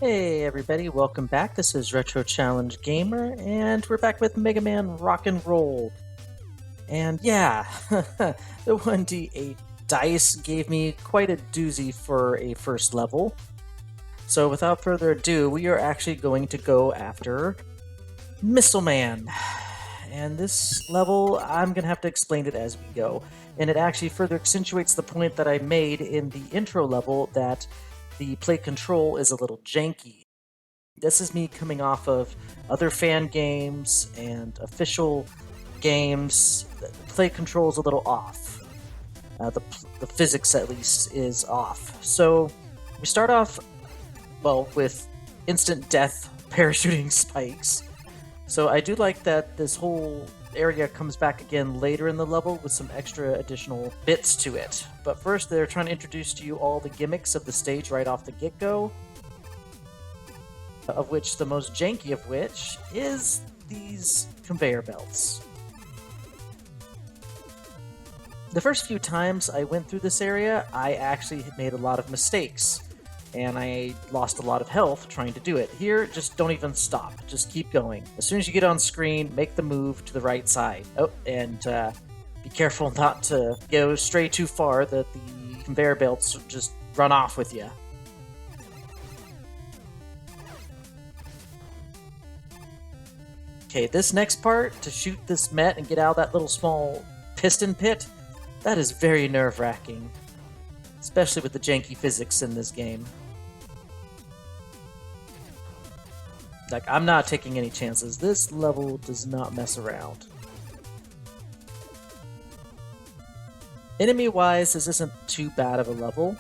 Hey everybody, welcome back. This is Retro Challenge Gamer, and we're back with Megaman Rock and Roll. And yeah, the 1d8 dice gave me quite a doozy for a first level. So without further ado, we are actually going to go after Missile Man. And this level, I'm going to have to explain it as we go. And it actually further accentuates the point that I made in the intro level that the play control is a little janky. This is me coming off of other fan games and official games. The play control is a little off. The physics, at least, is off. So we start off, well, with instant death parachuting spikes. So I do like that this whole area comes back again later in the level with some extra additional bits to it. But first, they're trying to introduce to you all the gimmicks of the stage right off the get-go, of which the most janky of which is these conveyor belts. The first few times I went through this area, I actually had made a lot of mistakes, and I lost a lot of health trying to do it. Here, just don't even stop. Just keep going. As soon as you get on screen, make the move to the right side. Oh, and be careful not to go stray too far that the conveyor belts just run off with you. Okay, this next part, to shoot this Met and get out of that little small piston pit, that is very nerve-wracking. Especially with the janky physics in this game. Like, I'm not taking any chances. This level does not mess around. Enemy-wise, this isn't too bad of a level.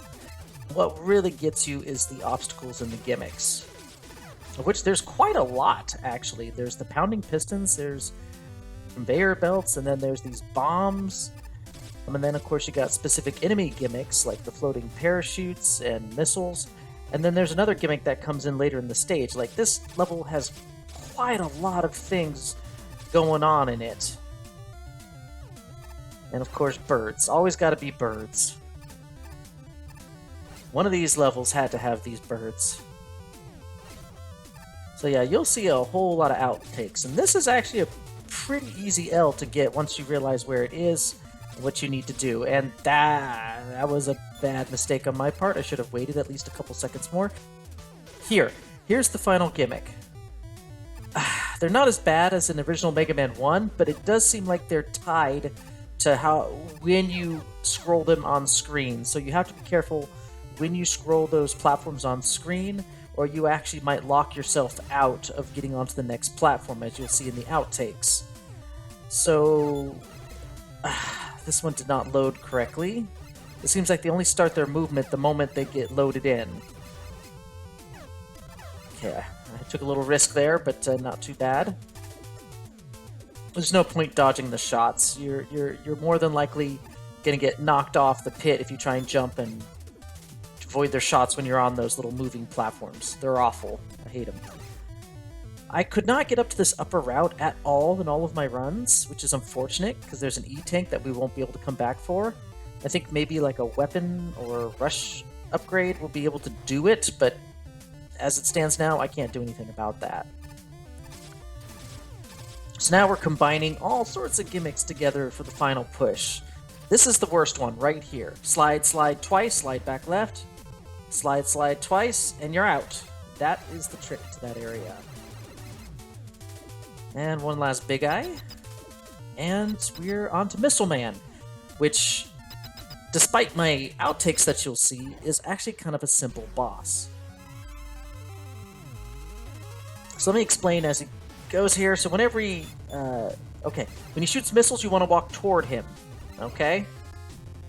What really gets you is the obstacles and the gimmicks, of which there's quite a lot, actually. There's the pounding pistons, there's conveyor belts, and then there's these bombs. And then, of course, you got specific enemy gimmicks, like the floating parachutes and missiles. And then there's another gimmick that comes in later in the stage. Like, this level has quite a lot of things going on in it. And, of course, birds. Always gotta be birds. One of these levels had to have these birds. So yeah, you'll see a whole lot of outtakes, and this is actually a pretty easy L to get once you realize where it is and what you need to do. And that was a bad mistake on my part. I should have waited at least a couple seconds more. Here's the final gimmick. They're not as bad as in original Mega Man 1, but it does seem like they're tied to when you scroll them on screen. So you have to be careful when you scroll those platforms on screen, or you actually might lock yourself out of getting onto the next platform, as you'll see in the outtakes. So, this one did not load correctly. It seems like they only start their movement the moment they get loaded in. Okay, I took a little risk there, but not too bad. There's no point dodging the shots. You're more than likely gonna get knocked off the pit if you try and jump and avoid their shots when you're on those little moving platforms. They're awful. I hate them. I could not get up to this upper route at all in all of my runs, which is unfortunate, because there's an E-tank that we won't be able to come back for. I think maybe like a weapon or rush upgrade will be able to do it, but as it stands now, I can't do anything about that. So now we're combining all sorts of gimmicks together for the final push. This is the worst one right here. Slide, slide twice, slide back left. Slide, slide twice, and you're out. That is the trick to that area. And one last big eye. And we're on to Missile Man, which, despite my outtakes that you'll see, is actually kind of a simple boss. So let me explain as it goes here. So whenever he... when he shoots missiles, you want to walk toward him. Okay?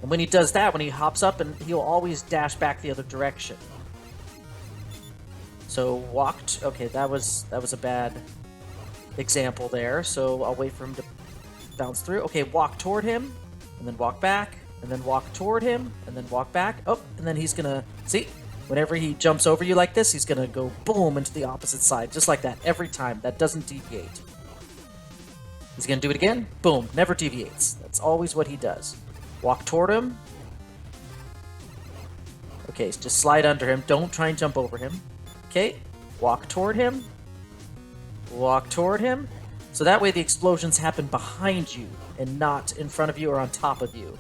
And when he does that, when he hops up, and he'll always dash back the other direction. So walked. Okay, that was a bad example there. So I'll wait for him to bounce through. Okay, walk toward him, and then walk back, and then walk toward him, and then walk back. Oh, and then he's gonna see. Whenever he jumps over you like this, he's gonna go boom into the opposite side, just like that every time. That doesn't deviate. He's gonna do it again. Boom, never deviates. That's always what he does. Walk toward him. Okay, so just slide under him. Don't try and jump over him. Okay, walk toward him. Walk toward him. So that way the explosions happen behind you and not in front of you or on top of you.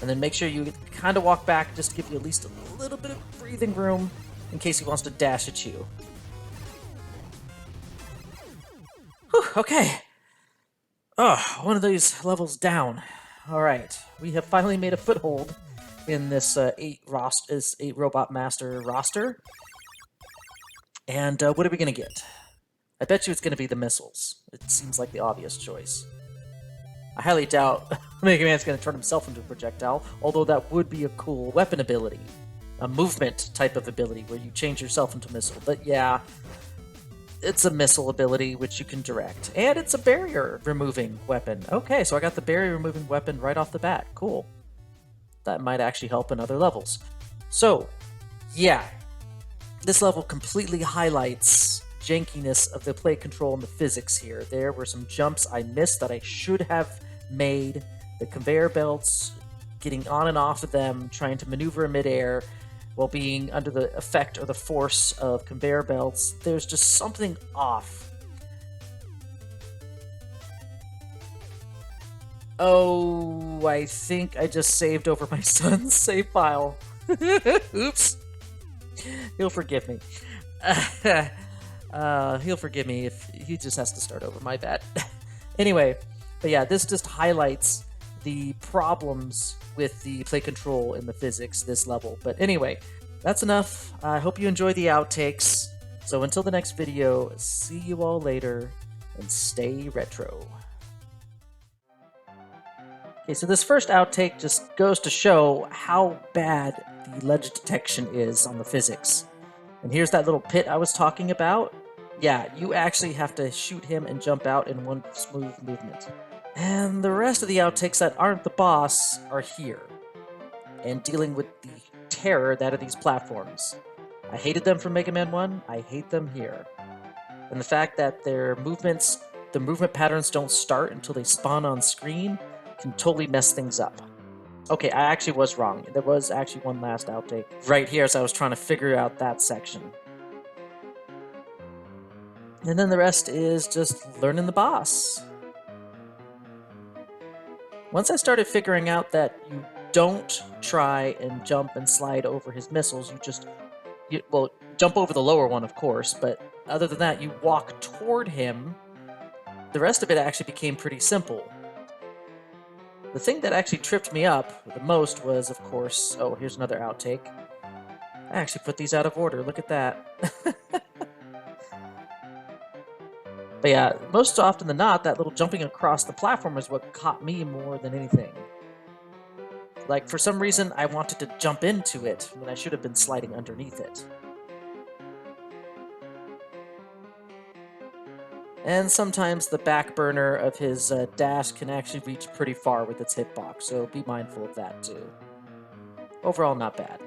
And then make sure you kind of walk back just to give you at least a little bit of breathing room in case he wants to dash at you. Whew, okay. Oh, one of these levels down. Alright, we have finally made a foothold in this 8 robot master roster. And what are we going to get? I bet you it's going to be the missiles. It seems like the obvious choice. I highly doubt Mega Man's going to turn himself into a projectile, although that would be a cool weapon ability. A movement type of ability where you change yourself into a missile. But yeah, it's a missile ability which you can direct. And it's a barrier removing weapon. Okay, so I got the barrier removing weapon right off the bat. Cool. That might actually help in other levels. So, yeah. This level completely highlights jankiness of the play control and the physics here. There were some jumps I missed that I should have made. The conveyor belts, getting on and off of them, trying to maneuver in midair while being under the effect or the force of conveyor belts. There's just something off. Oh, I think I just saved over my son's save file. Oops. He'll forgive me. He'll forgive me if he just has to start over. My bad. Anyway, but yeah, this just highlights the problems with the play control and the physics this level. But anyway, that's enough. I hope you enjoy the outtakes. So until the next video, see you all later, and stay retro. Okay, so this first outtake just goes to show how bad the ledge detection is on the physics. And here's that little pit I was talking about. Yeah, you actually have to shoot him and jump out in one smooth movement. And the rest of the outtakes that aren't the boss are here, and dealing with the terror that are these platforms. I hated them from Mega Man 1, I hate them here. And the fact that their movements, the movement patterns don't start until they spawn on screen can totally mess things up. Okay, I actually was wrong. There was actually one last outtake right here as I was trying to figure out that section. And then the rest is just learning the boss. Once I started figuring out that you don't try and jump and slide over his missiles, well, jump over the lower one, of course, but other than that, you walk toward him. The rest of it actually became pretty simple. The thing that actually tripped me up the most was, of course, oh, here's another outtake. I actually put these out of order, look at that. But yeah, most often than not, that little jumping across the platform is what caught me more than anything. Like, for some reason, I wanted to jump into it when I should have been sliding underneath it. And sometimes the back burner of his dash can actually reach pretty far with its hitbox, so be mindful of that too. Overall, not bad.